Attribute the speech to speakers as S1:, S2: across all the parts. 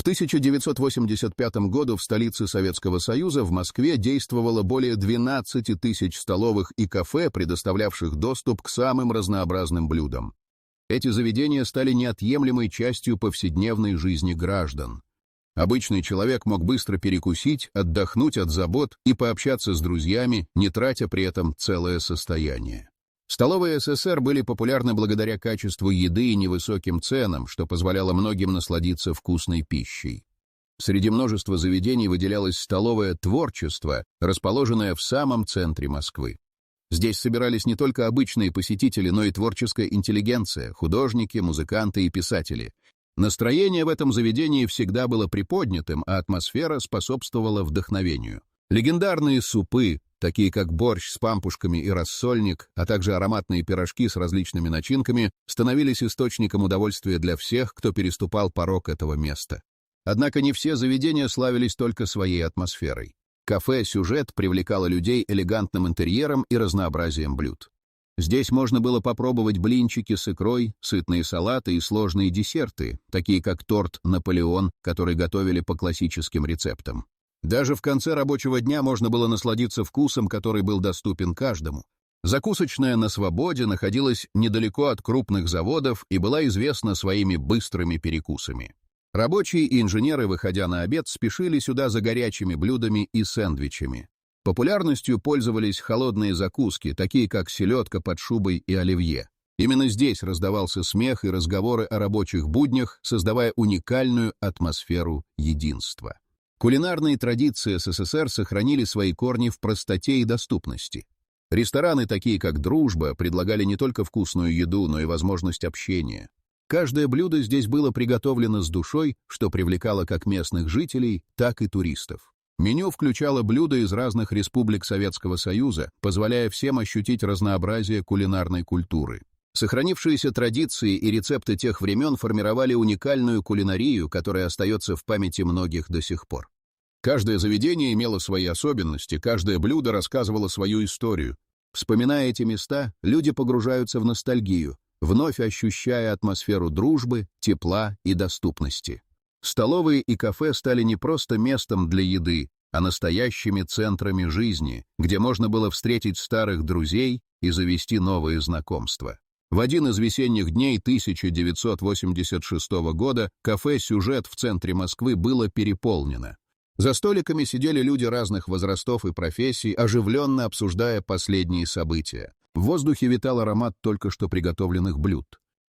S1: 1985 году в столице Советского Союза в Москве действовало более 12 тысяч столовых и кафе, предоставлявших доступ к самым разнообразным блюдам. Эти заведения стали неотъемлемой частью повседневной жизни граждан. Обычный человек мог быстро перекусить, отдохнуть от забот и пообщаться с друзьями, не тратя при этом целое состояние. Столовые СССР были популярны благодаря качеству еды и невысоким ценам, что позволяло многим насладиться вкусной пищей. Среди множества заведений выделялось столовое «Творчество», расположенное в самом центре Москвы. Здесь собирались не только обычные посетители, но и творческая интеллигенция, художники, музыканты и писатели. Настроение в этом заведении всегда было приподнятым, а атмосфера способствовала вдохновению. Легендарные супы, такие как борщ с пампушками и рассольник, а также ароматные пирожки с различными начинками, становились источником удовольствия для всех, кто переступал порог этого места. Однако не все заведения славились только своей атмосферой. Кафе «Сюжет» привлекало людей элегантным интерьером и разнообразием блюд. Здесь можно было попробовать блинчики с икрой, сытные салаты и сложные десерты, такие как торт «Наполеон», который готовили по классическим рецептам. Даже в конце рабочего дня можно было насладиться вкусом, который был доступен каждому. Закусочная «На свободе» находилась недалеко от крупных заводов и была известна своими быстрыми перекусами. Рабочие и инженеры, выходя на обед, спешили сюда за горячими блюдами и сэндвичами. Популярностью пользовались холодные закуски, такие как селедка под шубой и оливье. Именно здесь раздавался смех и разговоры о рабочих буднях, создавая уникальную атмосферу единства. Кулинарные традиции СССР сохранили свои корни в простоте и доступности. Рестораны, такие как «Дружба», предлагали не только вкусную еду, но и возможность общения. Каждое блюдо здесь было приготовлено с душой, что привлекало как местных жителей, так и туристов. Меню включало блюда из разных республик Советского Союза, позволяя всем ощутить разнообразие кулинарной культуры. Сохранившиеся традиции и рецепты тех времен формировали уникальную кулинарию, которая остается в памяти многих до сих пор. Каждое заведение имело свои особенности, каждое блюдо рассказывало свою историю. Вспоминая эти места, люди погружаются в ностальгию, вновь ощущая атмосферу дружбы, тепла и доступности. Столовые и кафе стали не просто местом для еды, а настоящими центрами жизни, где можно было встретить старых друзей и завести новые знакомства. В один из весенних дней 1986 года кафе «Сюжет» в центре Москвы было переполнено. За столиками сидели люди разных возрастов и профессий, оживленно обсуждая последние события. В воздухе витал аромат только что приготовленных блюд.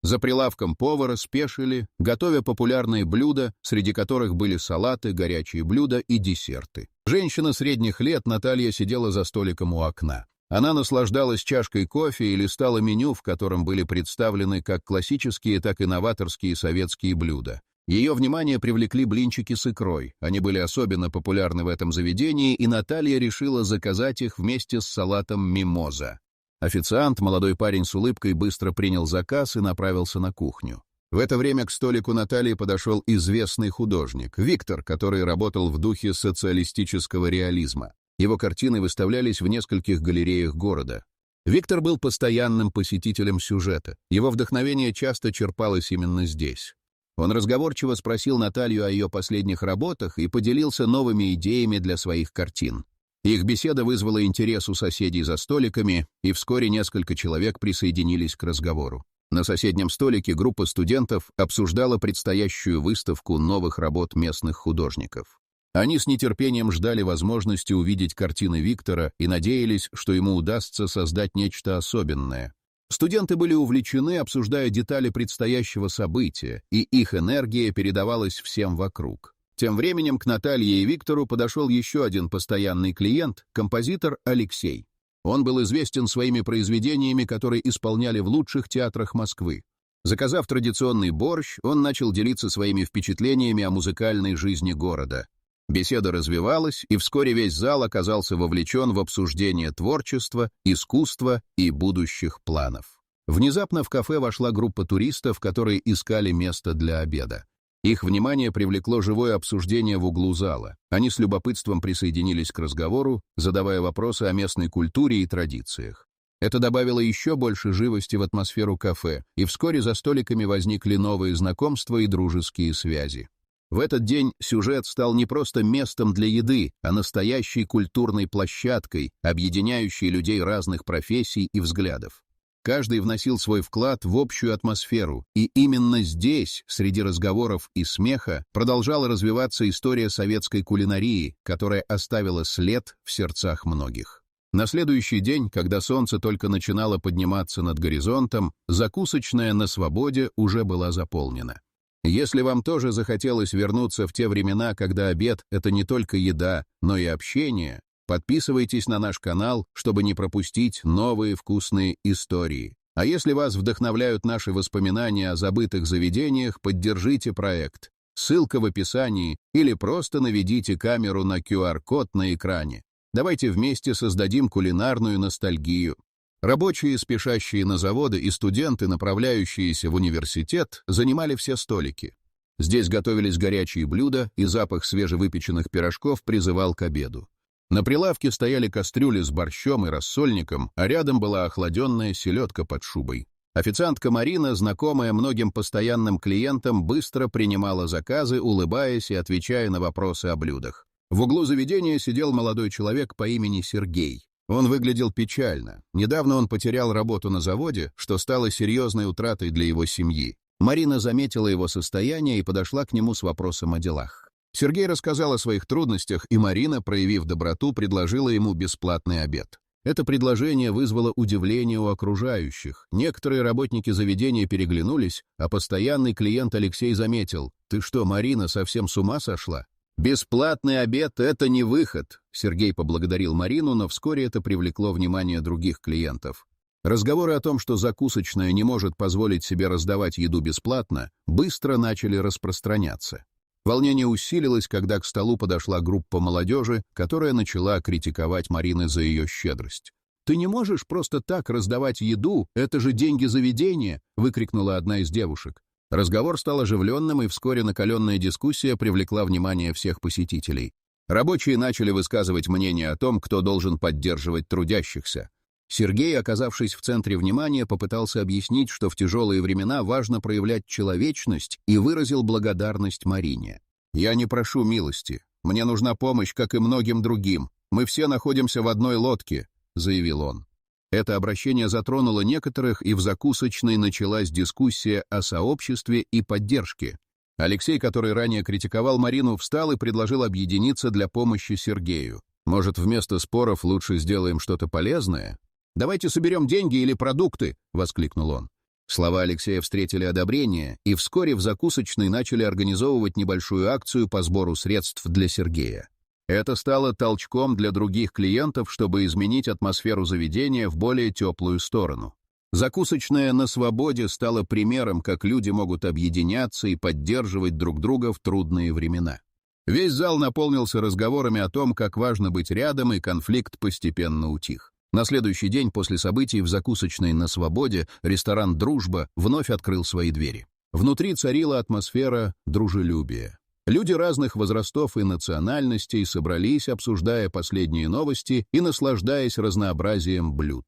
S1: За прилавком повара спешили, готовя популярные блюда, среди которых были салаты, горячие блюда и десерты. Женщина средних лет Наталья сидела за столиком у окна. Она наслаждалась чашкой кофе и листала меню, в котором были представлены как классические, так и новаторские советские блюда. Ее внимание привлекли блинчики с икрой. Они были особенно популярны в этом заведении, и Наталья решила заказать их вместе с салатом «Мимоза». Официант, молодой парень с улыбкой, быстро принял заказ и направился на кухню. В это время к столику Натальи подошел известный художник, Виктор, который работал в духе социалистического реализма. Его картины выставлялись в нескольких галереях города. Виктор был постоянным посетителем «Сюжета». Его вдохновение часто черпалось именно здесь. Он разговорчиво спросил Наталью о ее последних работах и поделился новыми идеями для своих картин. Их беседа вызвала интерес у соседей за столиками, и вскоре несколько человек присоединились к разговору. На соседнем столике группа студентов обсуждала предстоящую выставку новых работ местных художников. Они с нетерпением ждали возможности увидеть картины Виктора и надеялись, что ему удастся создать нечто особенное. Студенты были увлечены, обсуждая детали предстоящего события, и их энергия передавалась всем вокруг. Тем временем к Наталье и Виктору подошел еще один постоянный клиент, композитор Алексей. Он был известен своими произведениями, которые исполняли в лучших театрах Москвы. Заказав традиционный борщ, он начал делиться своими впечатлениями о музыкальной жизни города. Беседа развивалась, и вскоре весь зал оказался вовлечен в обсуждение творчества, искусства и будущих планов. Внезапно в кафе вошла группа туристов, которые искали место для обеда. Их внимание привлекло живое обсуждение в углу зала. Они с любопытством присоединились к разговору, задавая вопросы о местной культуре и традициях. Это добавило еще больше живости в атмосферу кафе, и вскоре за столиками возникли новые знакомства и дружеские связи. В этот день сюжет стал не просто местом для еды, а настоящей культурной площадкой, объединяющей людей разных профессий и взглядов. Каждый вносил свой вклад в общую атмосферу, и именно здесь, среди разговоров и смеха, продолжала развиваться история советской кулинарии, которая оставила след в сердцах многих. На следующий день, когда солнце только начинало подниматься над горизонтом, закусочная на свободе уже была заполнена. Если вам тоже захотелось вернуться в те времена, когда обед — это не только еда, но и общение, подписывайтесь на наш канал, чтобы не пропустить новые вкусные истории. А если вас вдохновляют наши воспоминания о забытых заведениях, поддержите проект. Ссылка в описании или просто наведите камеру на QR-код на экране. Давайте вместе создадим кулинарную ностальгию. Рабочие, спешащие на заводы, и студенты, направляющиеся в университет, занимали все столики. Здесь готовились горячие блюда, и запах свежевыпеченных пирожков призывал к обеду. На прилавке стояли кастрюли с борщом и рассольником, а рядом была охлажденная селедка под шубой. Официантка Марина, знакомая многим постоянным клиентам, быстро принимала заказы, улыбаясь и отвечая на вопросы о блюдах. В углу заведения сидел молодой человек по имени Сергей. Он выглядел печально. Недавно он потерял работу на заводе, что стало серьезной утратой для его семьи. Марина заметила его состояние и подошла к нему с вопросом о делах. Сергей рассказал о своих трудностях, и Марина, проявив доброту, предложила ему бесплатный обед. Это предложение вызвало удивление у окружающих. Некоторые работники заведения переглянулись, а постоянный клиент Алексей заметил: «Ты что, Марина, совсем с ума сошла? Бесплатный обед — это не выход». Сергей поблагодарил Марину, но вскоре это привлекло внимание других клиентов. Разговоры о том, что закусочная не может позволить себе раздавать еду бесплатно, быстро начали распространяться. Волнение усилилось, когда к столу подошла группа молодежи, которая начала критиковать Марину за ее щедрость. «Ты не можешь просто так раздавать еду, это же деньги заведения!» — выкрикнула одна из девушек. Разговор стал оживленным, и вскоре накаленная дискуссия привлекла внимание всех посетителей. Рабочие начали высказывать мнение о том, кто должен поддерживать трудящихся. Сергей, оказавшись в центре внимания, попытался объяснить, что в тяжелые времена важно проявлять человечность, и выразил благодарность Марине. «Я не прошу милости. Мне нужна помощь, как и многим другим. Мы все находимся в одной лодке», — заявил он. Это обращение затронуло некоторых, и в закусочной началась дискуссия о сообществе и поддержке. Алексей, который ранее критиковал Марину, встал и предложил объединиться для помощи Сергею. «Может, вместо споров лучше сделаем что-то полезное? Давайте соберем деньги или продукты», — воскликнул он. Слова Алексея встретили одобрение, и вскоре в закусочной начали организовывать небольшую акцию по сбору средств для Сергея. Это стало толчком для других клиентов, чтобы изменить атмосферу заведения в более теплую сторону. Закусочная на свободе стала примером, как люди могут объединяться и поддерживать друг друга в трудные времена. Весь зал наполнился разговорами о том, как важно быть рядом, и конфликт постепенно утих. На следующий день после событий в закусочной на свободе ресторан «Дружба» вновь открыл свои двери. Внутри царила атмосфера дружелюбия. Люди разных возрастов и национальностей собрались, обсуждая последние новости и наслаждаясь разнообразием блюд.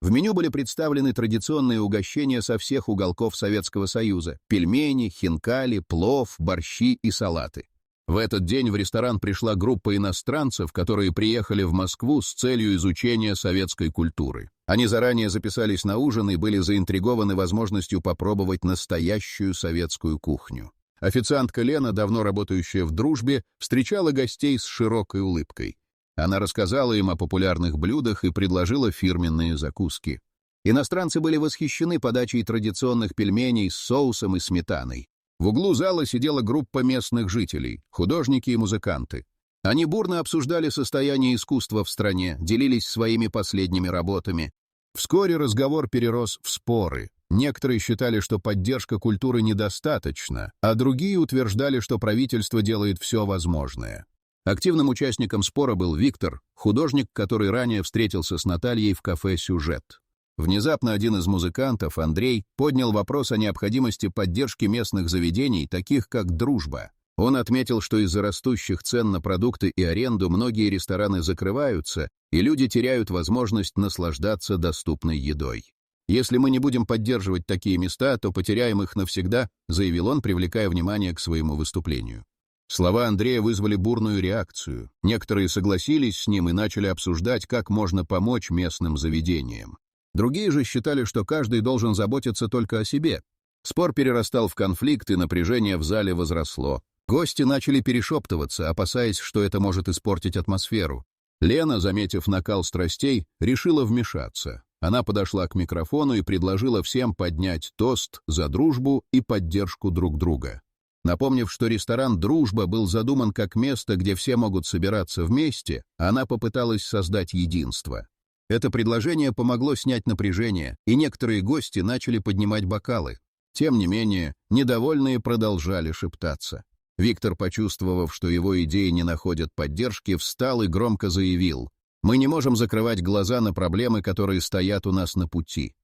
S1: В меню были представлены традиционные угощения со всех уголков Советского Союза: пельмени, хинкали, плов, борщи и салаты. В этот день в ресторан пришла группа иностранцев, которые приехали в Москву с целью изучения советской культуры. Они заранее записались на ужин и были заинтригованы возможностью попробовать настоящую советскую кухню. Официантка Лена, давно работающая в «Дружбе», встречала гостей с широкой улыбкой. Она рассказала им о популярных блюдах и предложила фирменные закуски. Иностранцы были восхищены подачей традиционных пельменей с соусом и сметаной. В углу зала сидела группа местных жителей, художники и музыканты. Они бурно обсуждали состояние искусства в стране, делились своими последними работами. Вскоре разговор перерос в споры. Некоторые считали, что поддержка культуры недостаточна, а другие утверждали, что правительство делает все возможное. Активным участником спора был Виктор, художник, который ранее встретился с Натальей в кафе «Сюжет». Внезапно один из музыкантов, Андрей, поднял вопрос о необходимости поддержки местных заведений, таких как «Дружба». Он отметил, что из-за растущих цен на продукты и аренду многие рестораны закрываются, и люди теряют возможность наслаждаться доступной едой. «Если мы не будем поддерживать такие места, то потеряем их навсегда», заявил он, привлекая внимание к своему выступлению. Слова Андрея вызвали бурную реакцию. Некоторые согласились с ним и начали обсуждать, как можно помочь местным заведениям. Другие же считали, что каждый должен заботиться только о себе. Спор перерастал в конфликт, и напряжение в зале возросло. Гости начали перешептываться, опасаясь, что это может испортить атмосферу. Лена, заметив накал страстей, решила вмешаться. Она подошла к микрофону и предложила всем поднять тост за дружбу и поддержку друг друга. Напомнив, что ресторан «Дружба» был задуман как место, где все могут собираться вместе, она попыталась создать единство. Это предложение помогло снять напряжение, и некоторые гости начали поднимать бокалы. Тем не менее, недовольные продолжали шептаться. Виктор, почувствовав, что его идеи не находят поддержки, встал и громко заявил: «Мы не можем закрывать глаза на проблемы, которые стоят у нас на пути.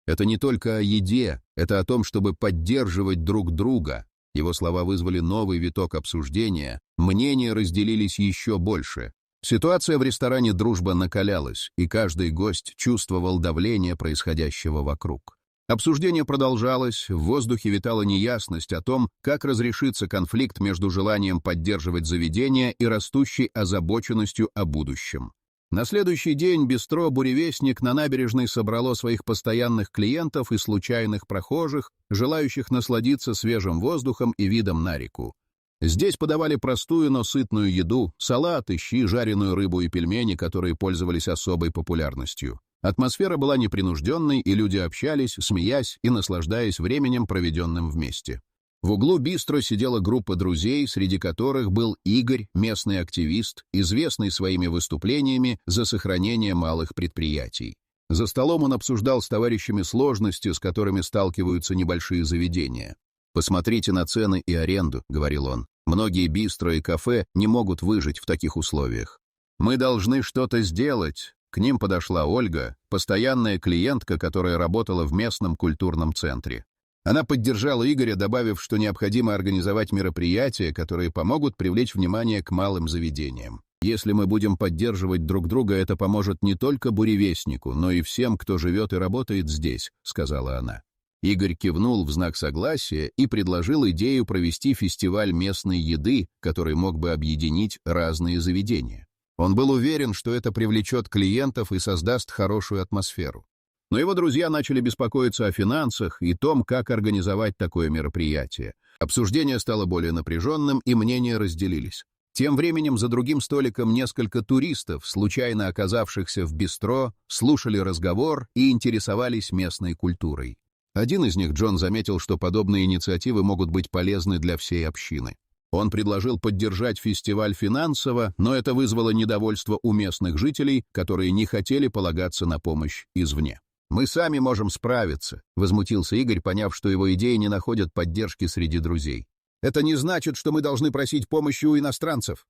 S1: Это не только о еде, это о том, чтобы поддерживать друг друга». Его слова вызвали новый виток обсуждения, мнения разделились еще больше. Ситуация в ресторане «Дружба» накалялась, и каждый гость чувствовал давление происходящего вокруг. Обсуждение продолжалось, в воздухе витала неясность о том, как разрешится конфликт между желанием поддерживать заведение и растущей озабоченностью о будущем. На следующий день бистро «Буревестник» на набережной собрало своих постоянных клиентов и случайных прохожих, желающих насладиться свежим воздухом и видом на реку. Здесь подавали простую, но сытную еду, салаты, щи, жареную рыбу и пельмени, которые пользовались особой популярностью. Атмосфера была непринужденной, и люди общались, смеясь и наслаждаясь временем, проведенным вместе. В углу бистро сидела группа друзей, среди которых был Игорь, местный активист, известный своими выступлениями за сохранение малых предприятий. За столом он обсуждал с товарищами сложности, с которыми сталкиваются небольшие заведения. «Посмотрите на цены и аренду», — говорил он. «Многие бистро и кафе не могут выжить в таких условиях. Мы должны что-то сделать». К ним подошла Ольга, постоянная клиентка, которая работала в местном культурном центре. Она поддержала Игоря, добавив, что необходимо организовать мероприятия, которые помогут привлечь внимание к малым заведениям. «Если мы будем поддерживать друг друга, это поможет не только Буревестнику, но и всем, кто живет и работает здесь», — сказала она. Игорь кивнул в знак согласия и предложил идею провести фестиваль местной еды, который мог бы объединить разные заведения. Он был уверен, что это привлечет клиентов и создаст хорошую атмосферу. Но его друзья начали беспокоиться о финансах и том, как организовать такое мероприятие. Обсуждение стало более напряженным, и мнения разделились. Тем временем за другим столиком несколько туристов, случайно оказавшихся в бистро, слушали разговор и интересовались местной культурой. Один из них, Джон, заметил, что подобные инициативы могут быть полезны для всей общины. Он предложил поддержать фестиваль финансово, но это вызвало недовольство у местных жителей, которые не хотели полагаться на помощь извне. «Мы сами можем справиться», — возмутился Игорь, поняв, что его идеи не находят поддержки среди друзей. «Это не значит, что мы должны просить помощи у иностранцев.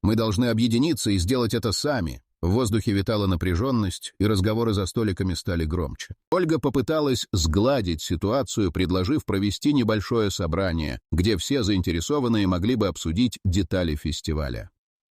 S1: Мы должны объединиться и сделать это сами». В воздухе витала напряженность, и разговоры за столиками стали громче. Ольга попыталась сгладить ситуацию, предложив провести небольшое собрание, где все заинтересованные могли бы обсудить детали фестиваля.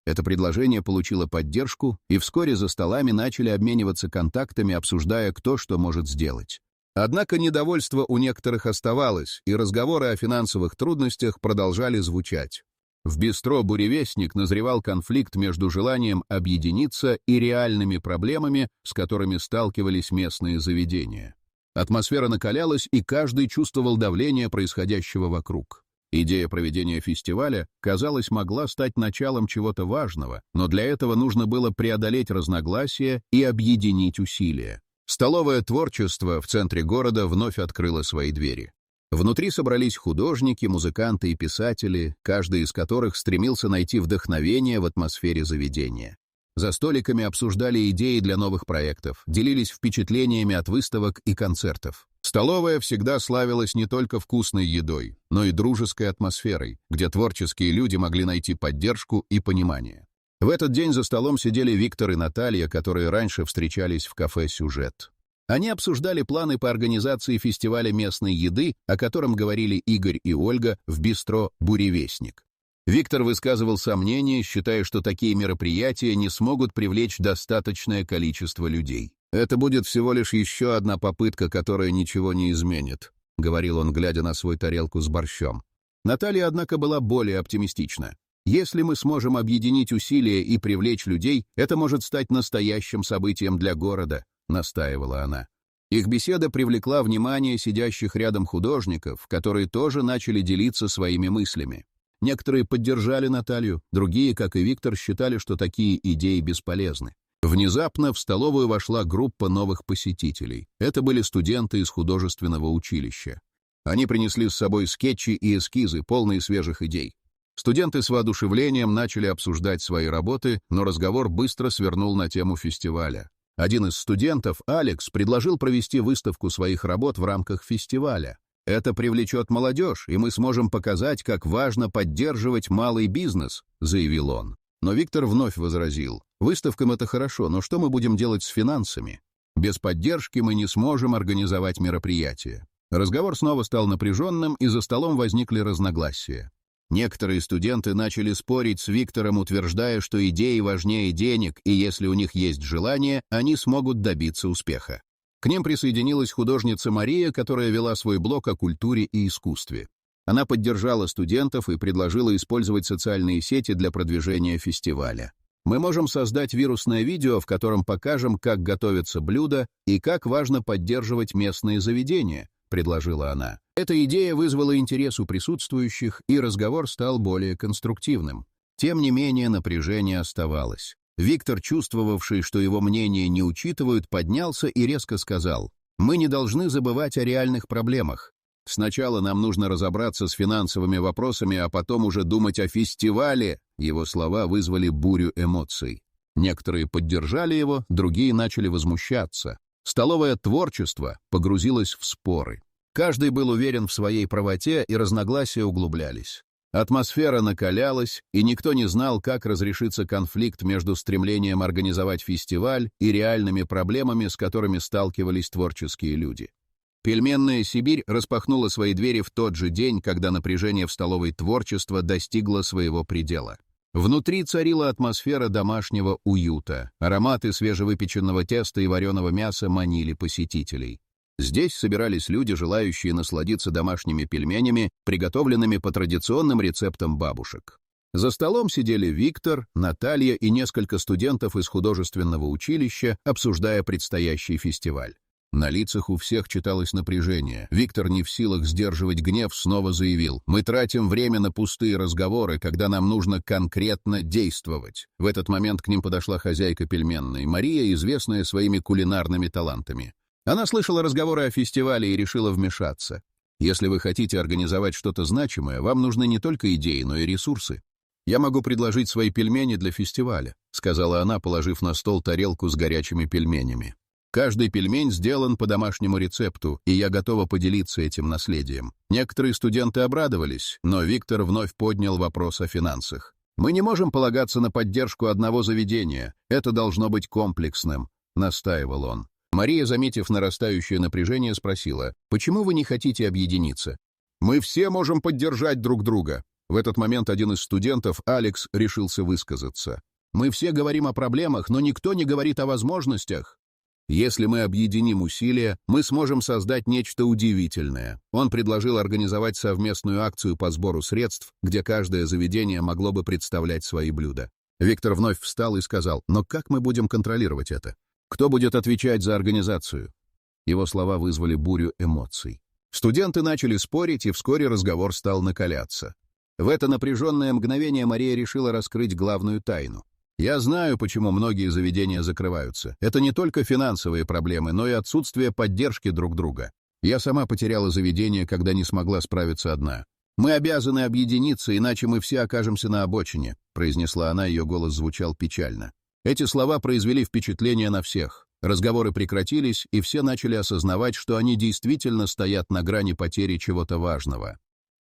S1: Это предложение получило поддержку, и вскоре за столами начали обмениваться контактами, обсуждая, кто что может сделать. Однако недовольство у некоторых оставалось, и разговоры о финансовых трудностях продолжали звучать. В бистро «Буревестник» назревал конфликт между желанием объединиться и реальными проблемами, с которыми сталкивались местные заведения. Атмосфера накалялась, и каждый чувствовал давление происходящего вокруг. Идея проведения фестиваля, казалось, могла стать началом чего-то важного, но для этого нужно было преодолеть разногласия и объединить усилия. Столовое творчество в центре города вновь открыло свои двери. Внутри собрались художники, музыканты и писатели, каждый из которых стремился найти вдохновение в атмосфере заведения. За столиками обсуждали идеи для новых проектов, делились впечатлениями от выставок и концертов. Столовая всегда славилась не только вкусной едой, но и дружеской атмосферой, где творческие люди могли найти поддержку и понимание. В этот день за столом сидели Виктор и Наталья, которые раньше встречались в кафе «Сюжет». Они обсуждали планы по организации фестиваля местной еды, о котором говорили Игорь и Ольга в бистро «Буревестник». Виктор высказывал сомнения, считая, что такие мероприятия не смогут привлечь достаточное количество людей. «Это будет всего лишь еще одна попытка, которая ничего не изменит», — говорил он, глядя на свою тарелку с борщом. Наталья, однако, была более оптимистична. Если мы сможем объединить усилия и привлечь людей, это может стать настоящим событием для города», — настаивала она. Их беседа привлекла внимание сидящих рядом художников, которые тоже начали делиться своими мыслями. Некоторые поддержали Наталью, другие, как и Виктор, считали, что такие идеи бесполезны. Внезапно в столовую вошла группа новых посетителей. Это были студенты из художественного училища. Они принесли с собой скетчи и эскизы, полные свежих идей. Студенты с воодушевлением начали обсуждать свои работы, но разговор быстро свернул на тему фестиваля. Один из студентов, Алекс, предложил провести выставку своих работ в рамках фестиваля. «Это привлечет молодежь, и мы сможем показать, как важно поддерживать малый бизнес», — заявил он. Но Виктор вновь возразил: «Выставкам это хорошо, но что мы будем делать с финансами? Без поддержки мы не сможем организовать мероприятие». Разговор снова стал напряженным, и за столом возникли разногласия. Некоторые студенты начали спорить с Виктором, утверждая, что идеи важнее денег, и если у них есть желание, они смогут добиться успеха. К ним присоединилась художница Мария, которая вела свой блог о культуре и искусстве. Она поддержала студентов и предложила использовать социальные сети для продвижения фестиваля. «Мы можем создать вирусное видео, в котором покажем, как готовятся блюда и как важно поддерживать местные заведения», — предложила она. Эта идея вызвала интерес у присутствующих, и разговор стал более конструктивным. Тем не менее, напряжение оставалось. Виктор, чувствовавший, что его мнение не учитывают, поднялся и резко сказал: «Мы не должны забывать о реальных проблемах. Сначала нам нужно разобраться с финансовыми вопросами, а потом уже думать о фестивале». Его слова вызвали бурю эмоций. Некоторые поддержали его, другие начали возмущаться. Столовое творчество погрузилось в споры. Каждый был уверен в своей правоте, и разногласия углублялись. Атмосфера накалялась, и никто не знал, как разрешится конфликт между стремлением организовать фестиваль и реальными проблемами, с которыми сталкивались творческие люди. Пельменная Сибирь распахнула свои двери в тот же день, когда напряжение в столовой творчества достигло своего предела. Внутри царила атмосфера домашнего уюта. Ароматы свежевыпеченного теста и вареного мяса манили посетителей. Здесь собирались люди, желающие насладиться домашними пельменями, приготовленными по традиционным рецептам бабушек. За столом сидели Виктор, Наталья и несколько студентов из художественного училища, обсуждая предстоящий фестиваль. На лицах у всех читалось напряжение. Виктор, не в силах сдерживать гнев, снова заявил: «Мы тратим время на пустые разговоры, когда нам нужно конкретно действовать». В этот момент к ним подошла хозяйка пельменной, Мария, известная своими кулинарными талантами. Она слышала разговоры о фестивале и решила вмешаться. «Если вы хотите организовать что-то значимое, вам нужны не только идеи, но и ресурсы. Я могу предложить свои пельмени для фестиваля», — сказала она, положив на стол тарелку с горячими пельменями. «Каждый пельмень сделан по домашнему рецепту, и я готова поделиться этим наследием». Некоторые студенты обрадовались, но Виктор вновь поднял вопрос о финансах. «Мы не можем полагаться на поддержку одного заведения. Это должно быть комплексным», — настаивал он. Мария, заметив нарастающее напряжение, спросила: «Почему вы не хотите объединиться?» «Мы все можем поддержать друг друга». В этот момент один из студентов, Алекс, решился высказаться. «Мы все говорим о проблемах, но никто не говорит о возможностях. Если мы объединим усилия, мы сможем создать нечто удивительное». Он предложил организовать совместную акцию по сбору средств, где каждое заведение могло бы представлять свои блюда. Виктор вновь встал и сказал: «Но как мы будем контролировать это? Кто будет отвечать за организацию?» Его слова вызвали бурю эмоций. Студенты начали спорить, и вскоре разговор стал накаляться. В это напряженное мгновение Мария решила раскрыть главную тайну. «Я знаю, почему многие заведения закрываются. Это не только финансовые проблемы, но и отсутствие поддержки друг друга. Я сама потеряла заведение, когда не смогла справиться одна. Мы обязаны объединиться, иначе мы все окажемся на обочине», — произнесла она, ее голос звучал печально. Эти слова произвели впечатление на всех. Разговоры прекратились, и все начали осознавать, что они действительно стоят на грани потери чего-то важного.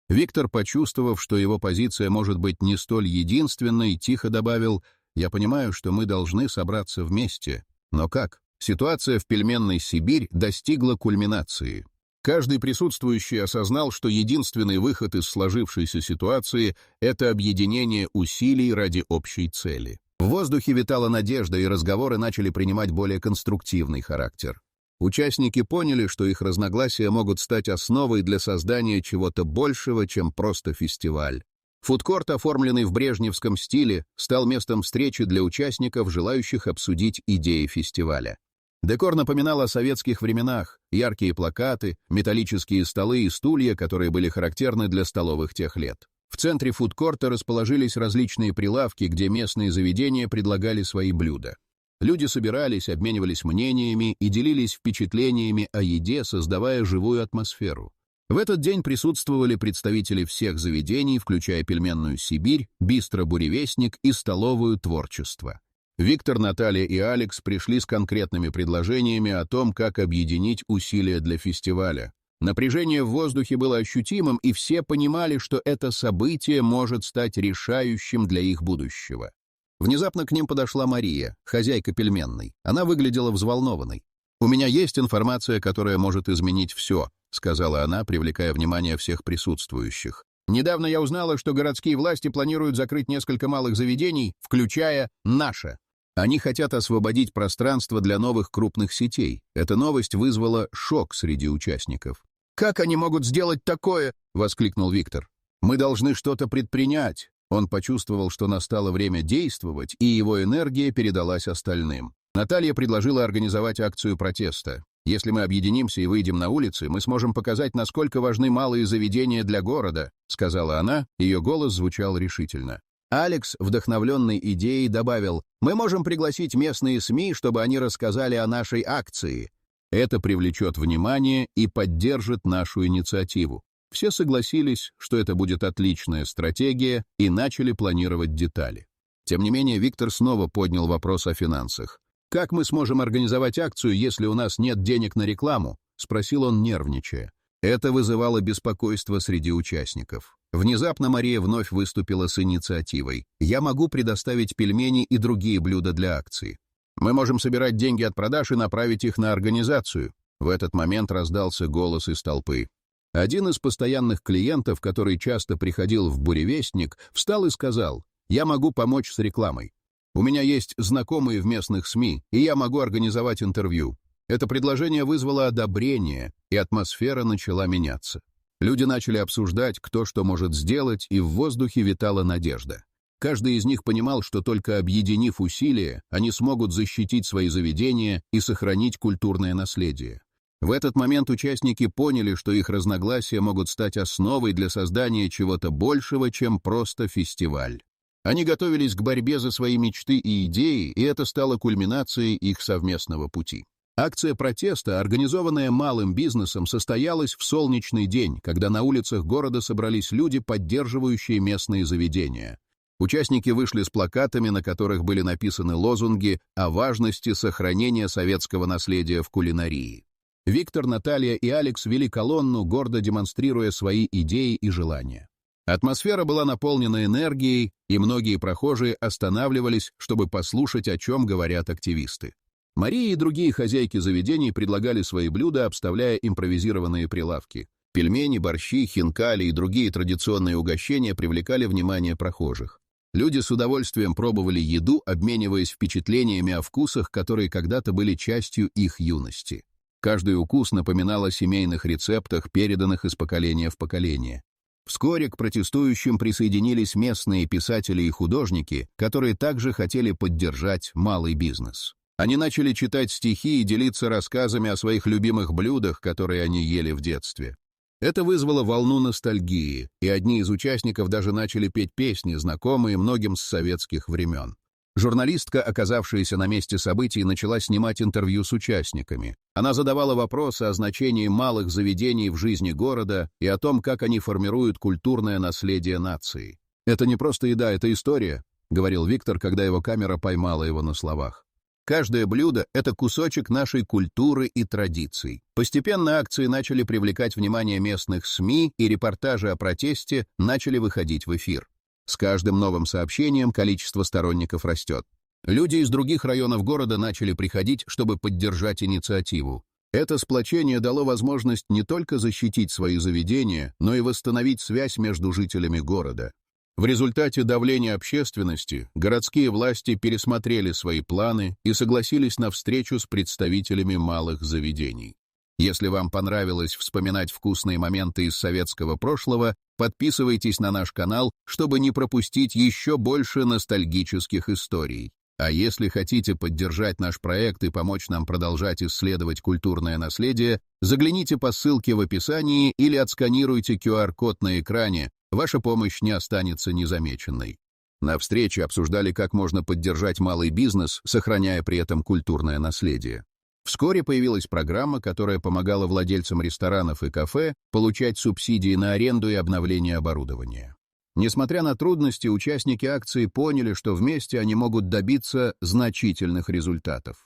S1: Виктор, почувствовав, что его позиция может быть не столь единственной, тихо добавил: «Я понимаю, что мы должны собраться вместе. Но как?» Ситуация в пельменной Сибирь достигла кульминации. Каждый присутствующий осознал, что единственный выход из сложившейся ситуации — это объединение усилий ради общей цели. В воздухе витала надежда, и разговоры начали принимать более конструктивный характер. Участники поняли, что их разногласия могут стать основой для создания чего-то большего, чем просто фестиваль. Фудкорт, оформленный в брежневском стиле, стал местом встречи для участников, желающих обсудить идеи фестиваля. Декор напоминал о советских временах: яркие плакаты, металлические столы и стулья, которые были характерны для столовых тех лет. В центре фудкорта расположились различные прилавки, где местные заведения предлагали свои блюда. Люди собирались, обменивались мнениями и делились впечатлениями о еде, создавая живую атмосферу. В этот день присутствовали представители всех заведений, включая пельменную «Сибирь», бистро «Буревестник» и столовую «Творчество». Виктор, Наталья и Алекс пришли с конкретными предложениями о том, как объединить усилия для фестиваля. Напряжение в воздухе было ощутимым, и все понимали, что это событие может стать решающим для их будущего. Внезапно к ним подошла Мария, хозяйка пельменной. Она выглядела взволнованной. «У меня есть информация, которая может изменить все», — сказала она, привлекая внимание всех присутствующих. «Недавно я узнала, что городские власти планируют закрыть несколько малых заведений, включая наше. Они хотят освободить пространство для новых крупных сетей. Эта новость вызвала шок среди участников. «Как они могут сделать такое?» — воскликнул Виктор. «Мы должны что-то предпринять». Он почувствовал, что настало время действовать, и его энергия передалась остальным. Наталья предложила организовать акцию протеста. «Если мы объединимся и выйдем на улицы, мы сможем показать, насколько важны малые заведения для города», — сказала она, ее голос звучал решительно. Алекс, вдохновленный идеей, добавил: «Мы можем пригласить местные СМИ, чтобы они рассказали о нашей акции. Это привлечет внимание и поддержит нашу инициативу». Все согласились, что это будет отличная стратегия, и начали планировать детали. Тем не менее, Виктор снова поднял вопрос о финансах. «Как мы сможем организовать акцию, если у нас нет денег на рекламу?» — спросил он, нервничая. Это вызывало беспокойство среди участников. Внезапно Мария вновь выступила с инициативой. «Я могу предоставить пельмени и другие блюда для акции. Мы можем собирать деньги от продаж и направить их на организацию». В этот момент раздался голос из толпы. Один из постоянных клиентов, который часто приходил в «Буревестник», встал и сказал: «Я могу помочь с рекламой. У меня есть знакомые в местных СМИ, и я могу организовать интервью». Это предложение вызвало одобрение, и атмосфера начала меняться. Люди начали обсуждать, кто что может сделать, и в воздухе витала надежда. Каждый из них понимал, что только объединив усилия, они смогут защитить свои заведения и сохранить культурное наследие. В этот момент участники поняли, что их разногласия могут стать основой для создания чего-то большего, чем просто фестиваль. Они готовились к борьбе за свои мечты и идеи, и это стало кульминацией их совместного пути. Акция протеста, организованная малым бизнесом, состоялась в солнечный день, когда на улицах города собрались люди, поддерживающие местные заведения. Участники вышли с плакатами, на которых были написаны лозунги о важности сохранения советского наследия в кулинарии. Виктор, Наталья и Алекс вели колонну, гордо демонстрируя свои идеи и желания. Атмосфера была наполнена энергией, и многие прохожие останавливались, чтобы послушать, о чем говорят активисты. Мария и другие хозяйки заведений предлагали свои блюда, обставляя импровизированные прилавки. Пельмени, борщи, хинкали и другие традиционные угощения привлекали внимание прохожих. Люди с удовольствием пробовали еду, обмениваясь впечатлениями о вкусах, которые когда-то были частью их юности. Каждый укус напоминал о семейных рецептах, переданных из поколения в поколение. Вскоре к протестующим присоединились местные писатели и художники, которые также хотели поддержать малый бизнес. Они начали читать стихи и делиться рассказами о своих любимых блюдах, которые они ели в детстве. Это вызвало волну ностальгии, и одни из участников даже начали петь песни, знакомые многим с советских времен. Журналистка, оказавшаяся на месте событий, начала снимать интервью с участниками. Она задавала вопросы о значении малых заведений в жизни города и о том, как они формируют культурное наследие нации. «Это не просто еда, это история», — говорил Виктор, когда его камера поймала его на словах. «Каждое блюдо — это кусочек нашей культуры и традиций». Постепенно акции начали привлекать внимание местных СМИ, и репортажи о протесте начали выходить в эфир. С каждым новым сообщением количество сторонников растет. Люди из других районов города начали приходить, чтобы поддержать инициативу. Это сплочение дало возможность не только защитить свои заведения, но и восстановить связь между жителями города. В результате давления общественности городские власти пересмотрели свои планы и согласились на встречу с представителями малых заведений. Если вам понравилось вспоминать вкусные моменты из советского прошлого, подписывайтесь на наш канал, чтобы не пропустить еще больше ностальгических историй. А если хотите поддержать наш проект и помочь нам продолжать исследовать культурное наследие, загляните по ссылке в описании или отсканируйте QR-код на экране, ваша помощь не останется незамеченной. На встрече обсуждали, как можно поддержать малый бизнес, сохраняя при этом культурное наследие. Вскоре появилась программа, которая помогала владельцам ресторанов и кафе получать субсидии на аренду и обновление оборудования. Несмотря на трудности, участники акции поняли, что вместе они могут добиться значительных результатов.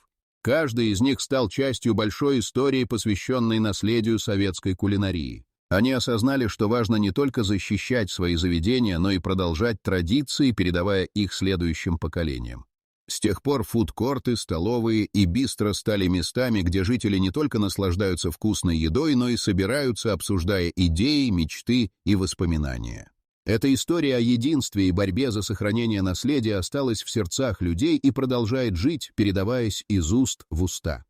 S1: Каждый из них стал частью большой истории, посвященной наследию советской кулинарии. Они осознали, что важно не только защищать свои заведения, но и продолжать традиции, передавая их следующим поколениям. С тех пор фудкорты, столовые и бистро стали местами, где жители не только наслаждаются вкусной едой, но и собираются, обсуждая идеи, мечты и воспоминания. Эта история о единстве и борьбе за сохранение наследия осталась в сердцах людей и продолжает жить, передаваясь из уст в уста.